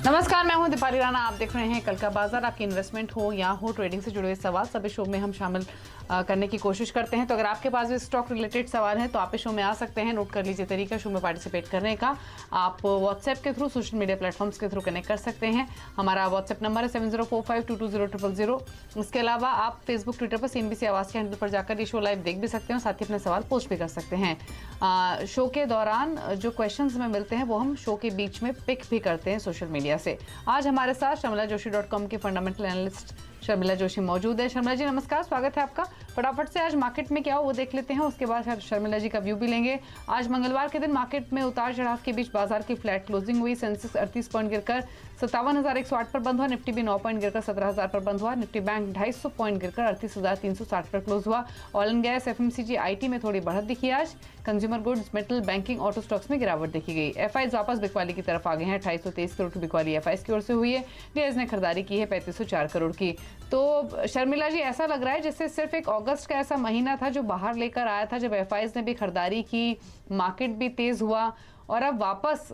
नमस्कार, मैं हूं दीपाली राणा। आप देख रहे हैं कल का बाजार। आपकी इन्वेस्टमेंट हो या हो ट्रेडिंग से जुड़े हुए सवाल सभी शो में हम शामिल करने की कोशिश करते हैं। तो अगर आपके पास भी स्टॉक रिलेटेड सवाल हैं तो आप इस शो में आ सकते हैं। नोट कर लीजिए तरीका शो में पार्टिसिपेट करने का। आप व्हाट्सएप के थ्रू, सोशल मीडिया प्लेटफॉर्म्स के थ्रू कनेक्ट कर सकते हैं। हमारा व्हाट्सएप नंबर है 7045220000। इसके अलावा आप फेसबुक, ट्विटर पर CNBC आवाज के हैंडल पर जाकर ये शो लाइव देख भी सकते हैं और साथ ही अपने सवाल पोस्ट भी कर सकते हैं। शो के दौरान जो क्वेश्चन हमें मिलते हैं वो हम शो के बीच में पिक भी करते हैं सोशल मीडिया से। आज हमारे साथ sharmilajoshi.com की फंडामेंटल एनालिस्ट शर्मिला जोशी मौजूद है। शर्मिला जी नमस्कार, स्वागत है आपका। फटाफट से आज मार्केट में क्या हो वो देख लेते हैं, उसके बाद शर्मिला जी का व्यू भी लेंगे। आज मंगलवार के दिन मार्केट में उतार चढ़ाव के बीच बाजार की फ्लैट क्लोजिंग हुई। सेंसेक्स 38 पॉइंट गिरकर 57,108 पर बंद हुआ। निफ्टी भी 9 पॉइंट गिरकर 17,000 पर बंद हुआ। निफ्टी बैंक 250 पॉइंट गिरकर 38,360 पर क्लोज हुआ। Oil and gas, FMCG, IT में थोड़ी बढ़त दिखी आज। Consumer goods, metal, banking, auto stocks में गिरावट देखी गई। FIs वापस बिकवाली की तरफ आ गए हैं। 2823 करोड़ की बिकवाली FIs की ओर से हुई है। गैस ने खरीदारी की है 3504 करोड़ की। तो शर्मिला जी, ऐसा लग रहा है जैसे सिर्फ एक अगस्त का ऐसा महीना था जो बाहर लेकर आया था, जब FIs ने भी खरीदारी की, मार्केट भी तेज हुआ और अब वापस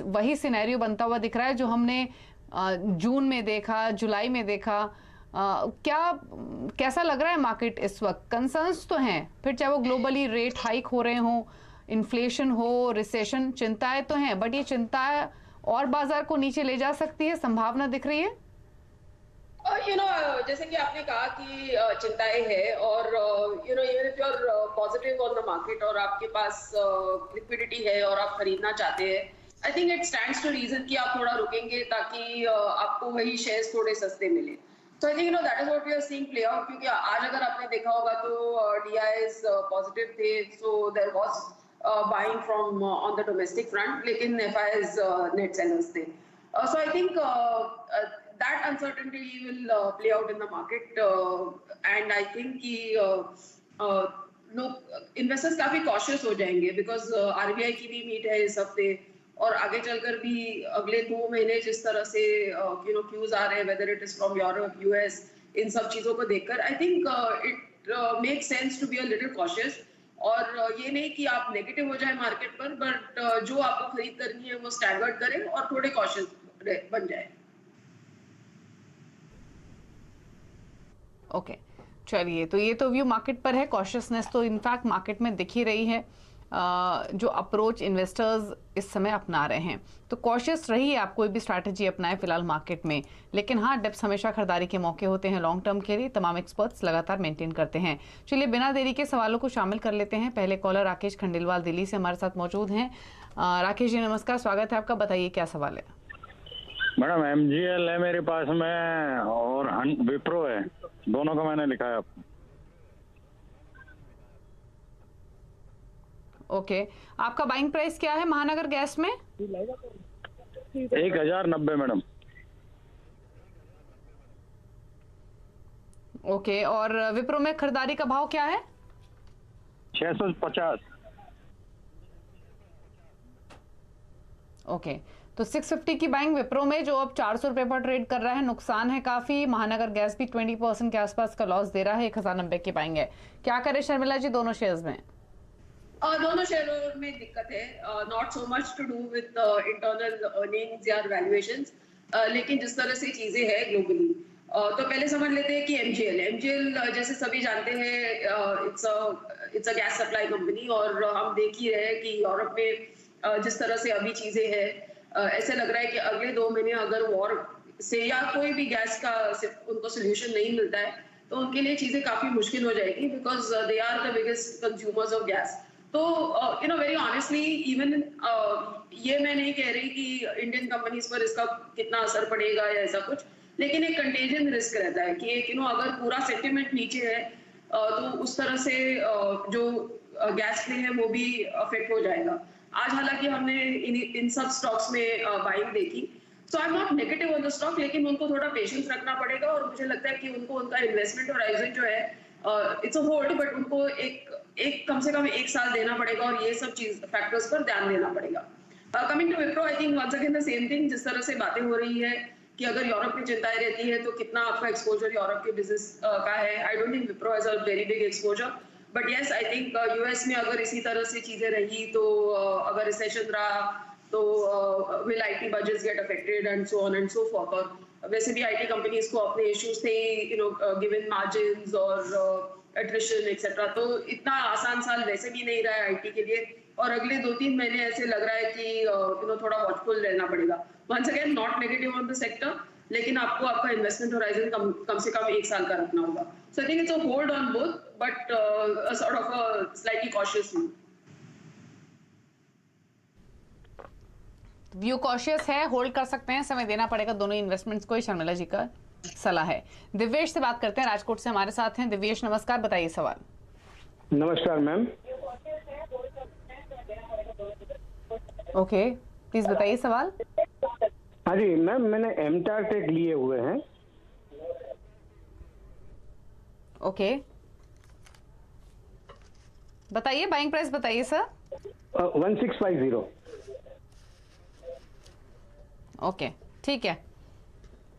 वही सिनेरियो बनता हुआ दिख रहा है जो हमने जून में देखा, जुलाई में देखा। कैसा लग रहा है मार्केट इस वक्त? कंसर्न्स तो हैं, फिर चाहे वो ग्लोबली रेट हाइक हो रहे हो, इन्फ्लेशन हो, रिसेशन, चिंताएं तो हैं, बट ये चिंताएं और बाजार को नीचे ले जा सकती है, संभावना दिख रही है? जैसे कि आपने कहा कि चिंताएं है और even if you are positive on the market और आपके पास लिक्विडिटी है और आप खरीदना चाहते हैं, I think it stands to reason कि आप थोड़ा रुकेंगे ताकि आपको वही शेयर्स थोड़े सस्ते मिले। तो I think that is what we are seeing play out, क्योंकि आज अगर आपने देखा होगा तो DIs पॉजिटिव थे, so there was buying from on the domestic front, लेकिन FIs नेट सेलर्स थे। So I think that uncertainty will play out in the market, and I think कि लोग इन्वेस्टर्स काफी कॉशियस हो जाएंगे बिकॉज RBI की भी मीट है इस हफ्ते और आगे चलकर भी अगले 2 महीने जिस तरह से क्यूज आ रहे हैं, whether it is from Europe, US, इन सब चीजों को देखकर I think it make sense to be a little cautious. और ये नहीं कि आप नेगेटिव हो जाए मार्केट पर, बट जो आपको खरीद करनी है वो स्टैगर्ड करें और थोड़े कॉशियस बन जाए। ओके, चलिए, तो ये तो व्यू मार्केट पर है। कॉशियसनेस तो इनफैक्ट मार्केट में दिख ही रही है। जो अप्रोच इन्वेस्टर्स इस समय अपना रहे हैं, तो कॉशियस रहिए, आप कोई भी स्ट्रैटेजी अपनाएं फिलहाल मार्केट में। लेकिन हाँ, डेप्स हमेशा खरीदारी के मौके होते हैं लॉन्ग टर्म के लिए, तमाम एक्सपर्ट्स लगातार मेंटेन करते हैं। चलिए बिना देरी के सवालों को शामिल कर लेते हैं। पहले कॉलर राकेश खंडेलवाल दिल्ली से हमारे साथ मौजूद हैं। राकेश जी नमस्कार, स्वागत है आपका। बताइए क्या सवाल है? मैडम MGL है मेरे पास में और विप्रो है, दोनों का मैंने लिखा है आपको। ओके, आपका बाइंग प्राइस क्या है महानगर गैस में? 1090 मैडम। ओके, और विप्रो में खरीदारी का भाव क्या है? 650। ओके, तो 650 की बाइंग विप्रो में, जो अब 400 रुपए पर ट्रेड कर रहा है। नुकसान है काफी। महानगर गैस भी 20% के आसपास का लॉस दे रहा है। 1090 की बाइंग है। क्या करे शर्मिला जी दोनों शेयर्स में? दोनों शेयरों में दिक्कत है, not so much to do with internal earnings या वैल्यूएशंस, लेकिन जिस तरह से चीजें हैं ग्लोबली, तो पहले समझ लेते हैं कि MGL जैसे सभी जानते हैं it's a gas supply company, और हम देख ही रहे हैं कि यूरोप में जिस तरह से अभी चीजें हैं, ऐसे लग रहा है कि अगले 2 महीने अगर वॉर से या कोई भी गैस का उनको सोल्यूशन नहीं मिलता है तो उनके लिए चीजें काफी मुश्किल हो जाएगी, because they are the biggest consumers of gas. तो वेरी ऑनेस्टली इवन ये मैं नहीं कह रही कि इंडियन कंपनीज पर इसका कितना असर पड़ेगा या ऐसा कुछ, लेकिन एक कंटेजन रिस्क रहता है कि अगर पूरा सेंटिमेंट नीचे है तो उस तरह से जो गैस प्ले है वो भी अफेक्ट हो जाएगा। आज हालांकि हमने इन सब स्टॉक्स में बाइंग देखी, so I am not negative on the stock, लेकिन उनको थोड़ा पेशेंस रखना पड़ेगा और मुझे लगता है कि उनको उनका इन्वेस्टमेंट होराइजन जो है इट्स अ होल्ड, बट उनको एक कम से कम 1 साल देना पड़ेगा और ये सब चीज फैक्टर्स पर ध्यान देना पड़ेगा। Coming to Wipro, I think once again the same thing, जिस तरह से बातें हो रही है कि अगर यूरोप में चिंताएं रहती है तो कितना आपका एक्सपोजर यूरोप के बिजनेस का है। I don't think Wipro has a very big exposure, but yes I think US में अगर इसी तरह से चीजें रही तो अगर रिसेशन रहा तो will IT budgets get affected and so on and so forth. और वैसे भी आईटी कंपनीज को अपने इश्यूज थे, गिवन मार्जिन्स और एट्रिशन एक्सेट्रा, तो इतना आसान साल वैसे भी नहीं रहा है आईटी के लिए। और अगले 2-3 महीने ऐसे लग रहा है कि थोड़ा वॉचफुल रहना पड़ेगा। Once again not negative on the sector, लेकिन आपको आपका इन्वेस्टमेंट होराइजन कम से कम 1 साल का रखना होगा। So I think it's a hold on both, but a sort of a slightly cautious view cautious है, होल्ड कर सकते हैं, समय देना पड़ेगा दोनों इन्वेस्टमेंट्स को, शर्मिला जी का सलाह है। दिव्येश से बात करते हैं, राजकोट से हमारे साथ हैं। दिव्येश नमस्कार, बताइए सवाल। नमस्कार मैम। ओके, प्लीज बताइए सवाल। हाँ जी मैम, मैंने एमटार टेक लिए हुए हैं। ओके, बताइए बाइंग प्राइस बताइए सर। 1650। ओके, ठीक है,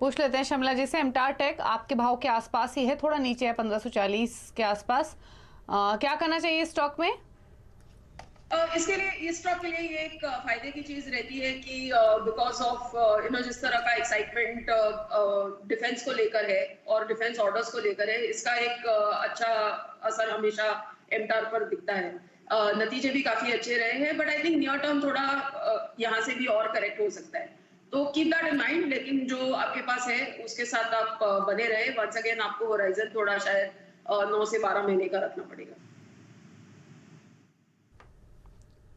पूछ लेते हैं शर्मिला जी से। एमटार टेक आपके भाव के आसपास ही है, थोड़ा नीचे है 1540 के आसपास। क्या करना चाहिए स्टॉक में? इसके लिए, इस स्टॉक के लिए ये एक फायदे की चीज रहती है कि बिकॉज ऑफ जिस तरह का एक्साइटमेंट डिफेंस को लेकर है और डिफेंस ऑर्डर्स को लेकर है, इसका एक अच्छा असर हमेशा एमटार पर दिखता है। नतीजे भी काफी अच्छे रहे हैं, but I think near term थोड़ा यहाँ से भी और करेक्ट हो सकता है, तो कीप दैट इन माइंड। लेकिन जो आपके पास है उसके साथ आप बने रहे। वंस अगेन आपको होराइजन थोड़ा शायद 9 से 12 महीने का रखना पड़ेगा।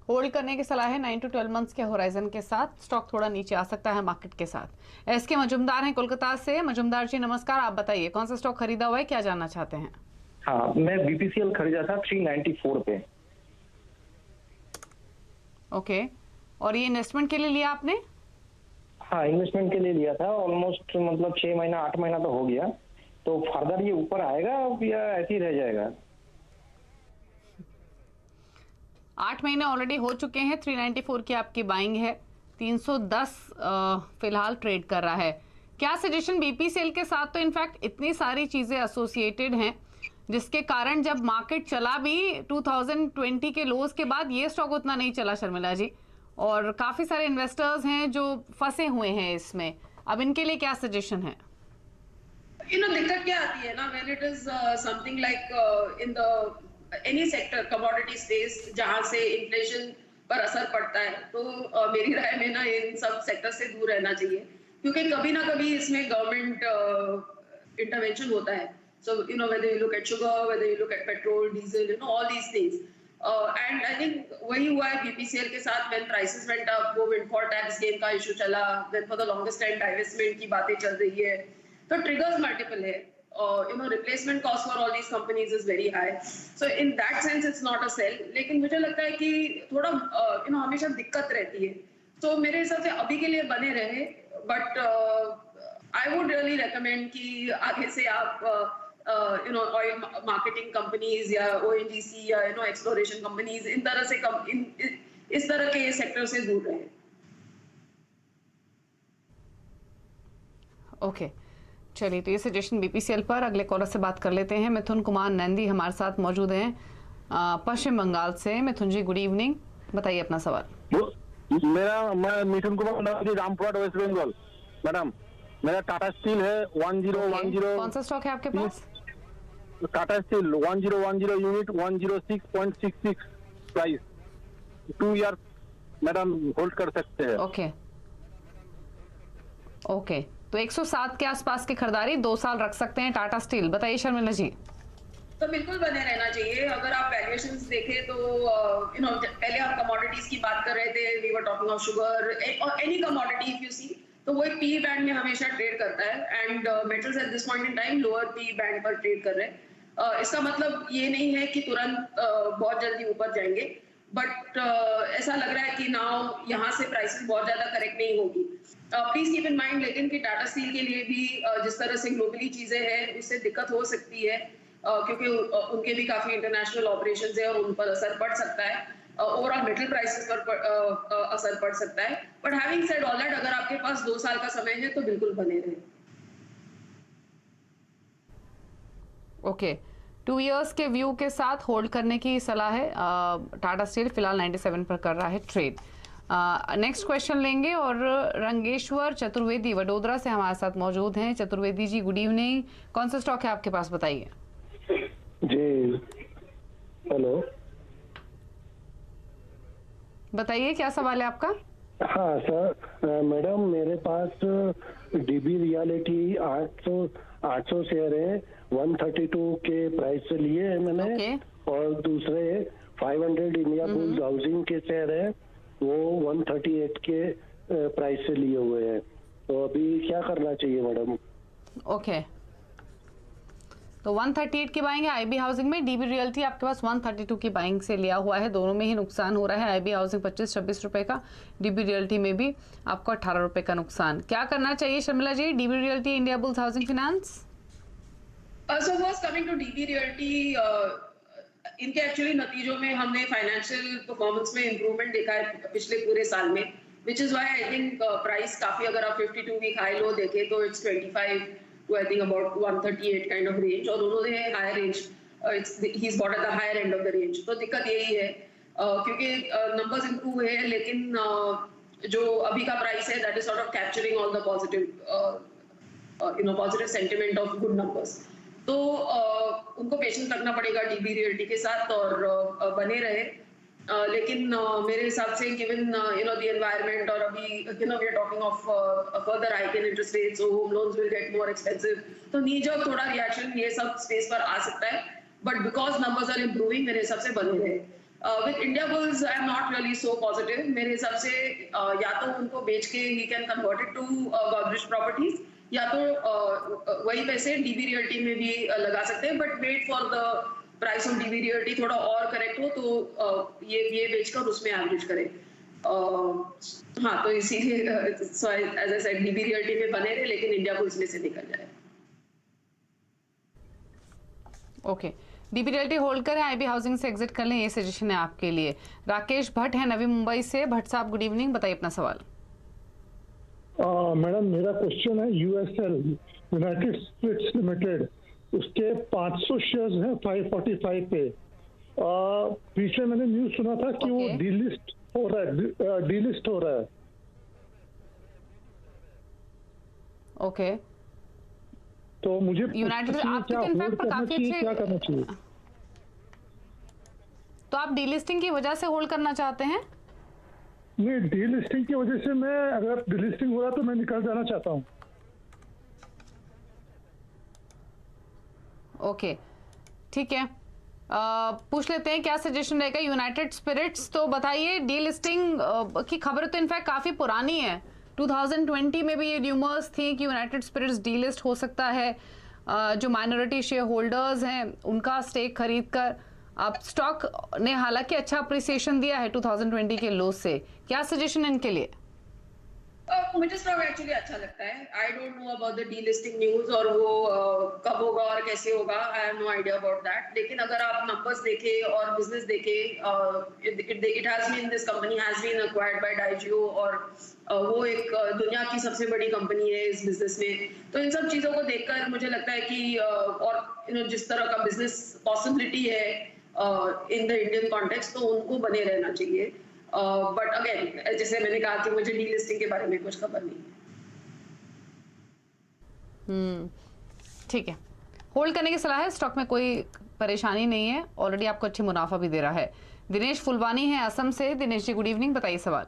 होल्ड करने की सलाह है 9 to 12 मंथ्स के होराइजन के साथ। स्टॉक थोड़ा नीचे आ सकता है मार्केट के साथ। एसके मजुमदार हैं कोलकाता से। मजुमदार जी नमस्कार, आप बताइए कौन सा स्टॉक खरीदा हुआ है, क्या जानना चाहते हैं? हाँ, मैं बीपीसीएल खरीदा था 394 पे। ओके, और ये इन्वेस्टमेंट के लिए लिया आपने? हाँ, इन्वेस्टमेंट के लिए लिया था। ऑलमोस्ट मतलब 6 महीना 8 महीना तो हो गया। तो फर्दर ये ऊपर आएगा या ऐसे ही रह जाएगा? 8 महीने ऑलरेडी हो चुके हैं। 394 की आपकी बाइंग है, 310 फिलहाल ट्रेड कर रहा है। क्या सजेशन? बीपीसीएल के साथ तो इनफैक्ट इतनी सारी चीजें एसोसिएटेड हैं जिसके कारण जब मार्केट चला भी 2020 के लोज के बाद ये स्टॉक उतना नहीं चला शर्मिला जी, और काफी सारे इन्वेस्टर्स हैं जो फंसे हुए हैं इसमें। अब इनके लिए क्या सजेशन है? दिक्कत क्या आती है ना, when it is something like in the any sector, commodity space, जहां से इन्फ्लेशन पर असर पड़ता है, तो मेरी राय में ना इन सब सेक्टर से दूर रहना चाहिए, क्योंकि कभी ना कभी इसमें गवर्नमेंट इंटरवेंशन होता है। So, whether you look at sugar, whether you look at petrol, diesel, all these things. And I think वही हुआ है BPCL के साथ, when prices went up, वो windfall tax gain का issue चला, then for the longest time divestment की बातें चल रही है, तो triggers multiple है। Replacement cost for all these companies is very high. So in that sense, it's not a sell. लेकिन मुझे लगता है कि थोड़ा हमेशा दिक्कत रहती है, तो मेरे हिसाब से अभी के लिए बने रहे, but I would really recommend कि आगे से आप ऑयल मार्केटिंग कंपनीज या ONGC या एक्सप्लोरेशन कंपनीज, इन तरह से इस तरह के सेक्टर से दूर रहे। ओके, चलिए, तो ये सजेशन बीपीसीएल पर। अगले कॉलर से बात कर लेते हैं। मिथुन कुमार नंदी हमारे साथ मौजूद हैं पश्चिम बंगाल से। मिथुन जी गुड इवनिंग, बताइए अपना सवाल। मैं मिथुन कुमार नंदी, रामपुरहाट, वेस्ट बंगाल। मैडम, मेरा टाटा स्टील है 1010। कौन सा स्टॉक है आपके पास? Tata steel 1010 unit 106.66 price, 2 year madam hold कर सकते हैं। ओके, तो 107 के आसपास की खरीदारी 2 साल रख सकते हैं टाटा स्टील। बताइए शर्मिला जी। तो बिल्कुल बने रहना चाहिए। अगर आप वैल्यूएशंस देखें तो पहले हम कमोडिटीज की बात कर रहे थे, we were talking of sugar और any commodity if you see, तो वो एक पी बैंड में हमेशा ट्रेड करता है, and metals at this point in time lower P band पर ट्रेड कर रहे हैं। इसका मतलब ये नहीं है कि तुरंत बहुत जल्दी ऊपर जाएंगे, बट ऐसा लग रहा है कि नाउ यहाँ से प्राइसेस बहुत ज्यादा करेक्ट नहीं होगी। प्लीज कीप इन माइंड लेकिन कि टाटा स्टील के लिए भी जिस तरह से ग्लोबली चीजें हैं, उससे दिक्कत हो सकती है, क्योंकि उनके भी काफी इंटरनेशनल ऑपरेशंस है और उन पर असर पड़ सकता है, ओवरऑल मेटल प्राइसेस पर असर पड़ सकता है। But having said all that, अगर आपके पास 2 साल का समय है तो बिल्कुल बने रहे। ओके, 2 इयर्स के व्यू के साथ होल्ड करने की सलाह है। टाटा स्टील फिलहाल 97 पर कर रहा है ट्रेड। नेक्स्ट क्वेश्चन लेंगे और रंगेश्वर चतुर्वेदी वडोदरा से हमारे साथ मौजूद हैं। चतुर्वेदी जी गुड इवनिंग, कौन सा स्टॉक है आपके पास, बताइए। जी हेलो, बताइए क्या सवाल है आपका। हाँ सर, मैडम मेरे पास डीबी रियलिटी 800 शेयर है, 132 के प्राइस से लिए हैं मैंने। Okay. और दूसरे 500 इंडिया बुल्स हाउसिंग के शेयर है, वो 138 के प्राइस से लिए हुए हैं। तो अभी क्या करना चाहिए मैडम? ओके तो 138 की बाइंग है आईबी हाउसिंग में, डीबी रियल्टी आपके पास 132 की बाइंग से लिया हुआ है। दोनों में ही नुकसान हो रहा है, आईबी हाउसिंग 25-26 रुपए का, डीबी रियल्टी में भी आपको 18 रुपए का नुकसान। क्या करना चाहिए Sharmila ji, DB realty, India bulls housing finance? So first coming to DB Realty, इनके एक्चुअली नतीजों में हमने फाइनेंशियल परफॉर्मेंस में इंप्रूवमेंट देखा है पिछले पूरे साल में, which is why I think price काफी, अगर आप 52 वीक हाई लो देखें तो it's 25 to I think about 138 kind of range, और उन्होंने higher range, he's bought at the higher end of the range। तो दिक्कत यही है क्योंकि नंबर्स इंप्रूव हुए हैं, लेकिन जो अभी का प्राइस है that is sort of capturing all the positive sentiment of good numbers. तो उनको पेशेंस रखना पड़ेगा डीबी रियल्टी के साथ और बने रहे। लेकिन मेरे हिसाब से गिवन द एनवायरनमेंट, और अभी we are talking of further hike in interest rates, so home loans will get more expensive, तो नीजर थोड़ा रिएक्शन ये सब स्पेस पर आ सकता है, but because numbers are improving मेरे हिसाब से बने रहे। With India bulls I am not really so positive. मेरे हिसाब से या तो उनको बेच के ही can convert it to Godrej properties, या तो वही पैसे डीबी रियल्टी में भी लगा सकते हैं, but wait for the price of DB Realty थोड़ा और करेक्ट हो तो ये बेचकर उसमें एवरेज करें। हाँ, तो इसीलिए as I said DB Realty में बने रहे, लेकिन इंडिया बुल्स में से निकल जाए। ओके डीबी रियल्टी होल्ड करें, आईबी हाउसिंग से एग्जिट कर लें, ये सजेशन है आपके लिए। राकेश भट्ट है नवी मुंबई से। भट्ट साहब गुड इवनिंग, बताइए अपना सवाल। मैडम मेरा क्वेश्चन है यूएसएल, यूनाइटेड स्पिरिट्स लिमिटेड, उसके 500 शेयर्स हैं 545 पे। पीछे मैंने न्यूज सुना था कि वो डीलिस्ट हो रहा है। ओके तो मुझे यूनाइटेड आपके इनफैक्ट पर काफी अच्छे, क्या करना चाहिए? तो आप डीलिस्टिंग की वजह से होल्ड करना चाहते हैं? नहीं, डीलिस्टिंग की वजह से मैं, अगर डीलिस्टिंग हो रहा तो मैं निकल जाना चाहता हूँ। ओके ठीक है, पूछ लेते हैं क्या सजेशन रहेगा। यूनाइटेड स्पिरिट्स, तो बताइए डीलिस्टिंग की खबर तो इनफैक्ट काफी पुरानी है, 2020 में भी ये र्यूमर्स थी कि यूनाइटेड स्पिरिट्स डीलिस्ट हो सकता है। जो माइनॉरिटी शेयर होल्डर्स हैं उनका स्टेक खरीद कर, अब स्टॉक ने हालांकि अच्छा अप्रिसिएशन दिया है 2020 के लो से। क्या सजेशन इनके लिए? मुझे स्टॉक एक्चुअली अच्छा लगता है। I don't know about the delisting news, और वो कब होगा और कैसे होगा, I have no idea about that. लेकिन अगर आप नंबर्स देखें और बिजनेस देखें, it has been, this company has been acquired by Diageo, और वो एक दुनिया की सबसे बड़ी कंपनी है इस बिजनेस में। तो इन सब चीजों को देखकर मुझे लगता है कि और जिस तरह का बिजनेस पॉसिबिलिटी है इन द इंडियन कॉन्टेक्स्ट, तो उनको बने रहना चाहिए। बट अगेन, जैसे मैंने कहा कि मुझे डीलिस्टिंग के बारे में कुछ खबर नहीं है। ठीक है, होल्ड करने की सलाह है, स्टॉक में कोई परेशानी नहीं है, ऑलरेडी आपको अच्छे मुनाफा भी दे रहा है। दिनेश फुलवानी है असम से। दिनेश जी गुड इवनिंग, बताइए सवाल।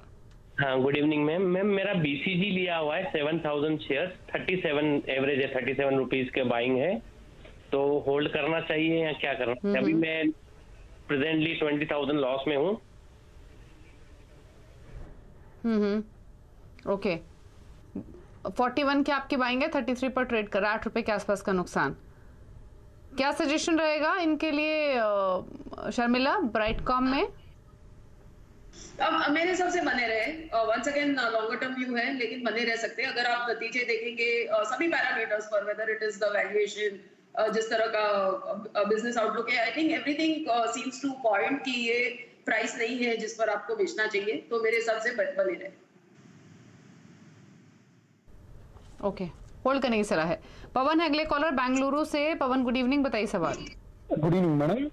हाँ गुड इवनिंग मैम। मैम मेरा बीसीजी लिया हुआ है 7000 शेयर्स, 37 एवरेज है, 37 रुपीज के बाइंग है, तो होल्ड करना चाहिए या क्या करना चाहिए? अभी मैं प्रेजेंटली 20,000 लॉस में हूँ। ओके 41 की आपकी बाइंग है, 33 पर ट्रेड कर रहा है, 8 रुपए के आसपास का नुकसान। क्या सजेशन रहेगा इनके लिए शर्मिला ब्राइटकॉम में? अब मेरे हिसाब से बने रहे, once again longer term view है, लेकिन बने रह सकते हैं। अगर आप नतीजे देखेंगे सभी पैरामीटर्स पर, weather it is the valuation, जिस तरह का बिजनेस आउटलुक है, I think everything seems two point कि ये प्राइस नहीं है जिस पर आपको बेचना चाहिए, तो मेरे हिसाब से बने रहे। ओके होल्ड करने की सलाह है। पवन है अगले कॉलर बेंगलुरु से। पवन गुड इवनिंग, बताइए सवाल। गुड इवनिंग मैडम,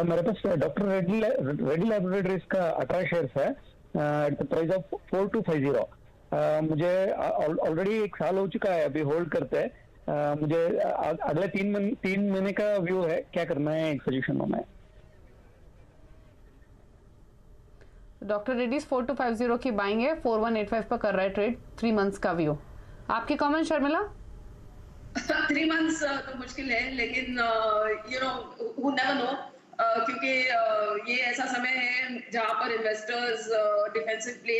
मेरे पास डॉक्टर रेड्डी लैबोरेटरीज का 18 शेयर्स है, एट द प्राइस ऑफ 4250। मुझे ऑलरेडी 1 साल हो चुका है अभी होल्ड करते हैं। मुझे अगले 3 महीने का व्यू है, क्या करना है, एक सजेशन होना है। डॉक्टर रेड्डीज 4250 की बाइंग है, 4185 पर कर रहा है ट्रेड, 3 मंथ्स का व्यू। आपके कमेंट शर्मिला? 3 मंथ्स तो मुश्किल है, लेकिन you know who never know, क्योंकि ये ऐसा समय है जहां पर इन्वेस्टर्स डिफेंसिव प्ले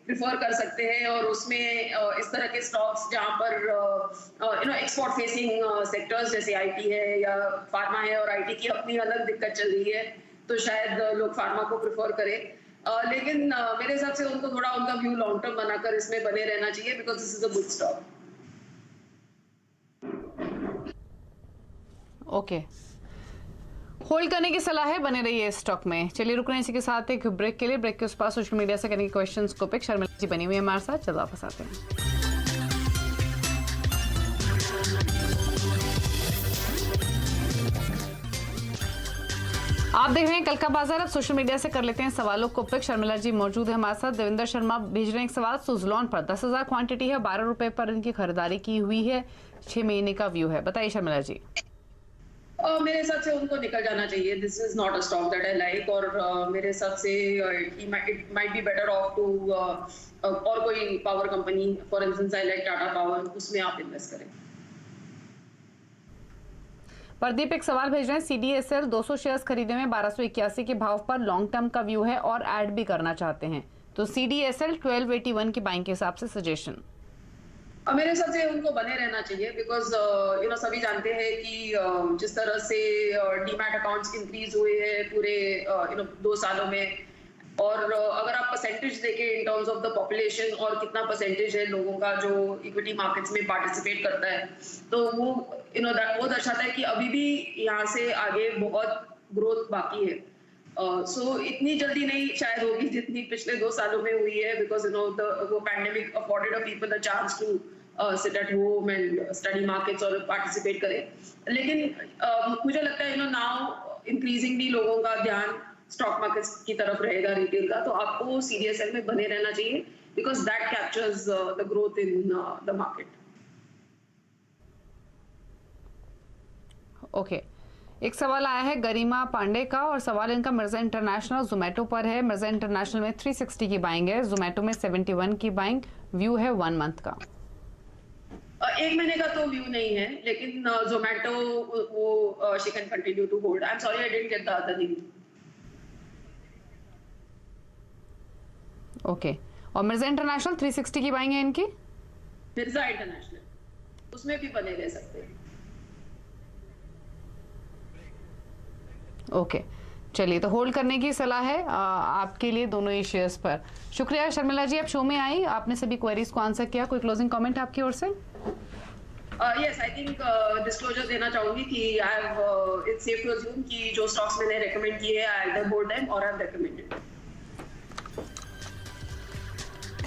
प्रिफर कर सकते हैं, और उसमें इस तरह के स्टॉक्स जहां पर you know export facing sectors जैसे आईटी है या फार्मा है, और आईटी की अपनी अलग दिक्कत चल रही है, तो शायद लोग फार्मा को प्रिफर करें। लेकिन मेरे हिसाब से उनको थोड़ा उनका व्यू लॉन्ग टर्म बनाकर इसमें बने रहना चाहिए, because this is a good stock. Okay, hold करने की सलाह है, बने रहिए स्टॉक में। चलिए रुक रहे हैं इसी के साथ एक ब्रेक के लिए। ब्रेक के उस पास सोशल मीडिया से करने के क्वेश्चंस को पिक शर्मिला जी बनी हुई है हमारे साथ, चलो वापस आते हैं। आप देख रहे हैं कल का बाजार। अब सोशल मीडिया से कर लेते हैं सवालों को पिक। शर्मिला जी मौजूद है हमारे साथ। देवेंद्र शर्मा भेज रहे हैं एक सवाल, सुजलॉन पर 10,000 क्वांटिटी है, 12 रुपए पर इनकी खरीदारी की हुई है, 6 महीने का व्यू है, बताइए शर्मिला जी। मेरे हिसाब से उनको निकल जाना चाहिए। This is not a stock that I like, और मेरे हिसाब से it might be better off to और कोई power company, for instance I like Tata Power, उसमें आप इन्वेस्ट करें। प्रदीप एक सवाल भेज रहे हैं, CDSL 200 शेयर्स खरीदे हुए 1281 के भाव पर लॉन्ग टर्म का व्यू है और ऐड भी करना चाहते हैं, तो CDSL 1281 की बाइंग के हिसाब से सजेशन। मेरे हिसाब से उनको बने रहना चाहिए, बिकॉज यू नो सभी जानते हैं कि जिस तरह से डीमैट अकाउंट्स इंक्रीज हुए हैं पूरे यू नो 2 सालों में, और अगर आप परसेंटेज देखें in terms of the population और कितना परसेंटेज है लोगों का जो इक्विटी मार्केट्स में पार्टिसिपेट करता है, तो वो यू नो वो दर्शाता है कि अभी भी यहाँ से आगे बहुत ग्रोथ बाकी है। सो इतनी जल्दी नहीं शायद होगी जितनी पिछले 2 सालों में हुई है, बिकॉज यू नो वो pandemic afforded a people the chance to sit at home and study markets और पार्टिसिपेट करें। लेकिन मुझे लगता है यू नो नाउ इंक्रीजिंगली लोगों का ध्यान स्टॉक मार्केट्स की तरफ रहेगा, रिटेल का, तो आपको CDSL में बने रहना चाहिए, because that captures the growth in the market. Okay, एक सवाल आया है गरिमा पांडे का, और सवाल इनका मिर्जा इंटरनेशनल जोमेटो पर है। मिर्जा इंटरनेशनल में 360 की बाइंग है, जोमेटो में 71 की बाइंग, व्यू है 1 मंथ का। 1 महीने का तो व्यू नहीं है, लेकिन जोमेटो वो she can continue to hold. I am sorry I didn't get the other name. Okay, और मिर्जा इंटरनेशनल 360 की बाइंग है इनकी। मिर्जा इंटरनेशनल उसमें भी बने रह सकते हैं। ओके, चलिए तो होल्ड करने की सलाह है आपके लिए दोनों ही शेयर्स पर। शुक्रिया शर्मिला जी, आप शो में आई, आपने सभी क्वेरीज को आंसर किया। कोई क्लोजिंग कमेंट आपकी ओर से? यस, आई थिंक डिस्क्लोजर देना चाहूंगी कि I have it's safe to assume कि जो स्टॉक्स मैंने रेकमेंड किए हैं आई आइदर होल्ड देम और I have recommended.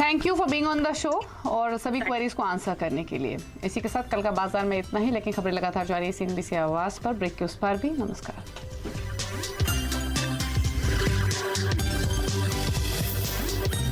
Thank you for being on the show और सभी क्वेरीज को आंसर करने के लिए। इसी के साथ कल का बाजार में इतना ही, लेकिन खबरें लगातार जारी है CNBC आवाज पर। ब्रेक के उस पार भी। नमस्कार।